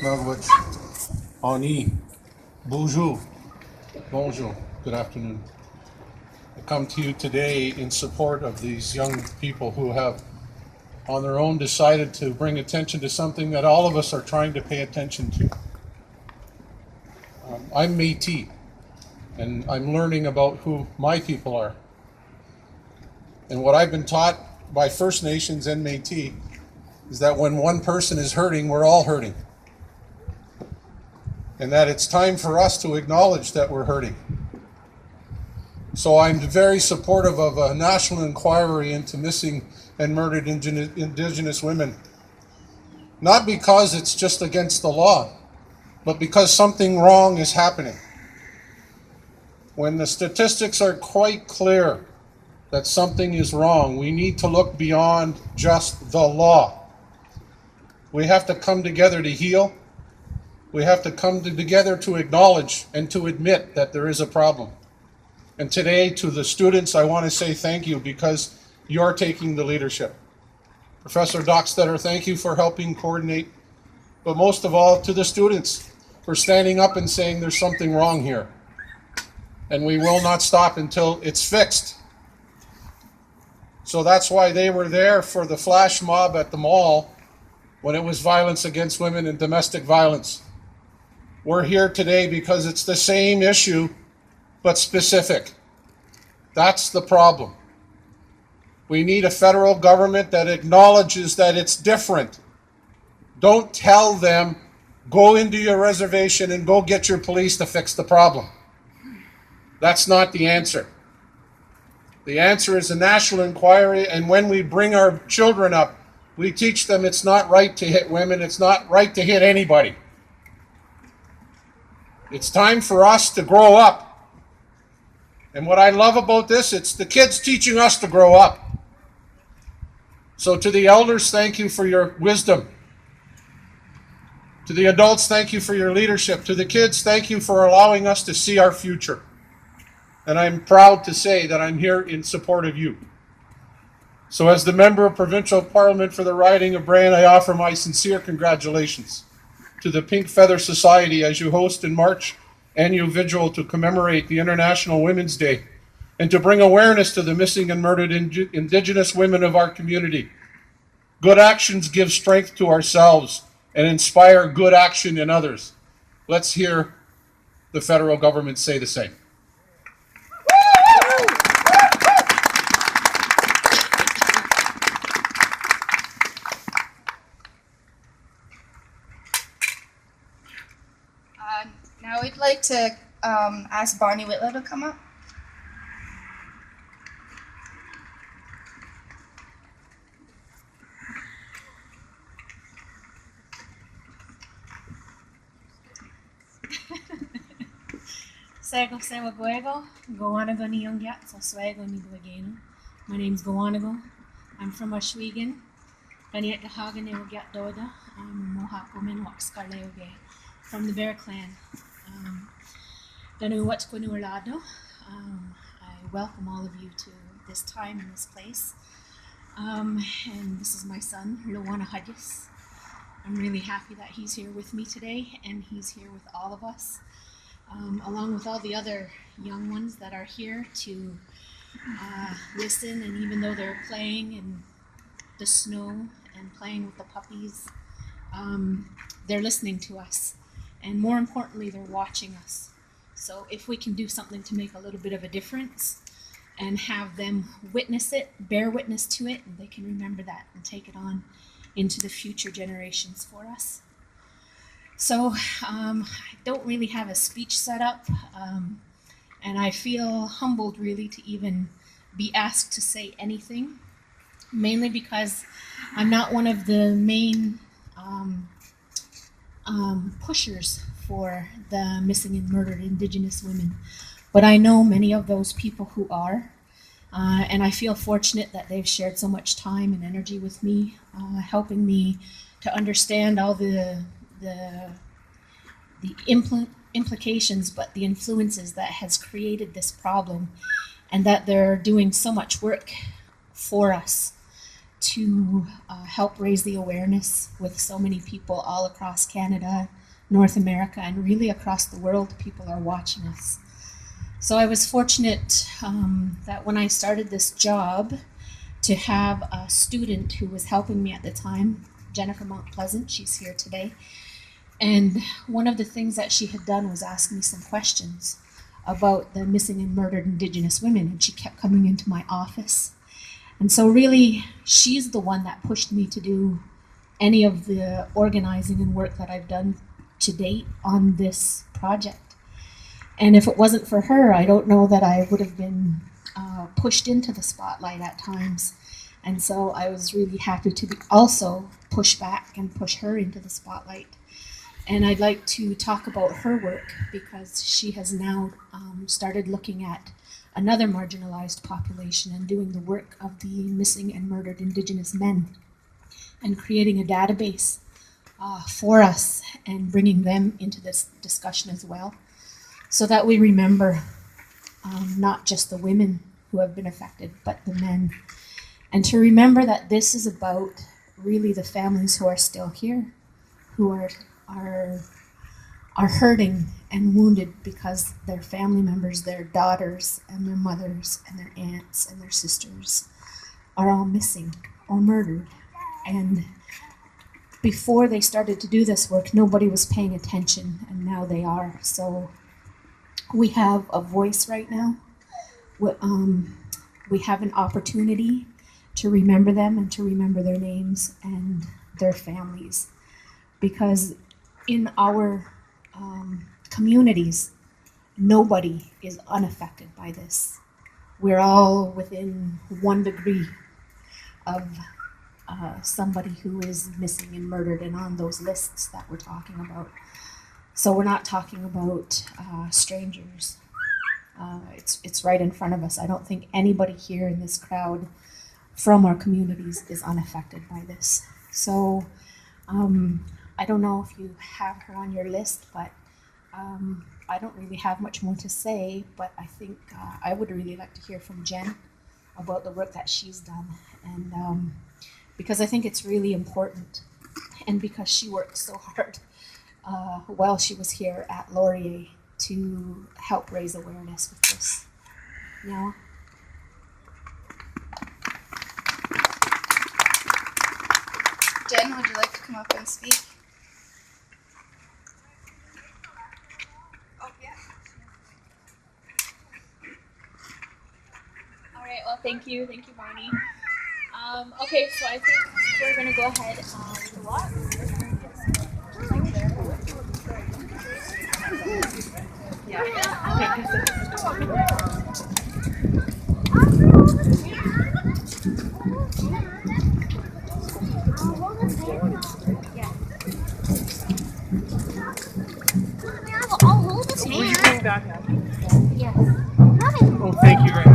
Nagwich, Ani, Bonjour, Bonjour, good afternoon. I come to you today in support of these young people who have on their own decided to bring attention to something that all of us are trying to pay attention to. I'm Métis, and I'm learning about who my people are. And what I've been taught by First Nations and Métis is that when one person is hurting, we're all hurting. And that it's time for us to acknowledge that we're hurting. So I'm very supportive of a national inquiry into missing and murdered Indigenous women. Not because it's just against the law, but because something wrong is happening. When the statistics are quite clear that something is wrong, we need to look beyond just the law. We have to come together to heal. We have to come together to acknowledge and to admit that there is a problem. And today, to the students, I want to say thank you because you're taking the leadership. Professor Dockstetter, thank you for helping coordinate. But most of all, to the students for standing up and saying there's something wrong here. And we will not stop until it's fixed. So that's why they were there for the flash mob at the mall when it was violence against women and domestic violence. We're here today because it's the same issue, but specific. That's the problem. We need a federal government that acknowledges that it's different. Don't tell them, go into your reservation and go get your police to fix the problem. That's not the answer. The answer is a national inquiry, and when we bring our children up, we teach them it's not right to hit women, it's not right to hit anybody. It's time for us to grow up. And what I love about this, it's the kids teaching us to grow up. So to the elders, thank you for your wisdom. To the adults, thank you for your leadership. To the kids, thank you for allowing us to see our future. And I'm proud to say that I'm here in support of you. So as the member of Provincial Parliament for the riding of Brant, I offer my sincere congratulations to the Pink Feather Society as you host in March annual vigil to commemorate the International Women's Day and to bring awareness to the missing and murdered Indigenous women of our community. Good actions give strength to ourselves and inspire good action in others. Let's hear the federal government say the same. Now we'd like to ask Bonnie Whitlow to come up. Sego sewa guego, Goanago ni yongyat, so swego ni guegeno. My name's Goanago. I'm from Ashwegan. Ganiet Gahagan Ewagat Doda. I'm a Mohawk woman, Waxkarleoge, from the Bear Clan. Ganu Watquanualado. I welcome all of you to this time and this place. And this is my son, Luana Hudges. I'm really happy that he's here with me today, and he's here with all of us, along with all the other young ones that are here to listen. And even though they're playing in the snow and playing with the puppies, they're listening to us. And more importantly, they're watching us. So if we can do something to make a little bit of a difference and have them witness it, bear witness to it, and they can remember that and take it on into the future generations for us. So I don't really have a speech set up, and I feel humbled really to even be asked to say anything, mainly because I'm not one of the main pushers for the missing and murdered Indigenous women, but I know many of those people who are, and I feel fortunate that they've shared so much time and energy with me, helping me to understand all the implications, but the influences that has created this problem, and that they're doing so much work for us to help raise the awareness with so many people all across Canada, North America, and really across the world. People are watching us. So I was fortunate that when I started this job to have a student who was helping me at the time, Jennifer Mount Pleasant, she's here today. And one of the things that she had done was ask me some questions about the missing and murdered Indigenous women, and she kept coming into my office. And so really, she's the one that pushed me to do any of the organizing and work that I've done to date on this project. And if it wasn't for her, I don't know that I would have been pushed into the spotlight at times. And so I was really happy to also push back and push her into the spotlight. And I'd like to talk about her work because she has now started looking at another marginalized population and doing the work of the missing and murdered Indigenous men and creating a database for us and bringing them into this discussion as well, so that we remember not just the women who have been affected, but the men. And to remember that this is about really the families who are still here, who are hurting and wounded because their family members, their daughters and their mothers and their aunts and their sisters are all missing or murdered. And before they started to do this work, nobody was paying attention, and now they are. So we have a voice right now. We have an opportunity to remember them and to remember their names and their families, because in our communities, nobody is unaffected by this. We're all within 1 degree of somebody who is missing and murdered and on those lists that we're talking about. So we're not talking about strangers. It's right in front of us. I don't think anybody here in this crowd from our communities is unaffected by this. So I don't know if you have her on your list, but I don't really have much more to say, but I think I would really like to hear from Jen about the work that she's done, and because I think it's really important, and because she worked so hard while she was here at Laurier to help raise awareness with this. Yeah. Jen, would you like to come up and speak? Oh, yeah. All right, well, thank you, Barney. Okay, so I think we're gonna go ahead with the walk. Will you bring back up? Yes. Oh, thank you very much.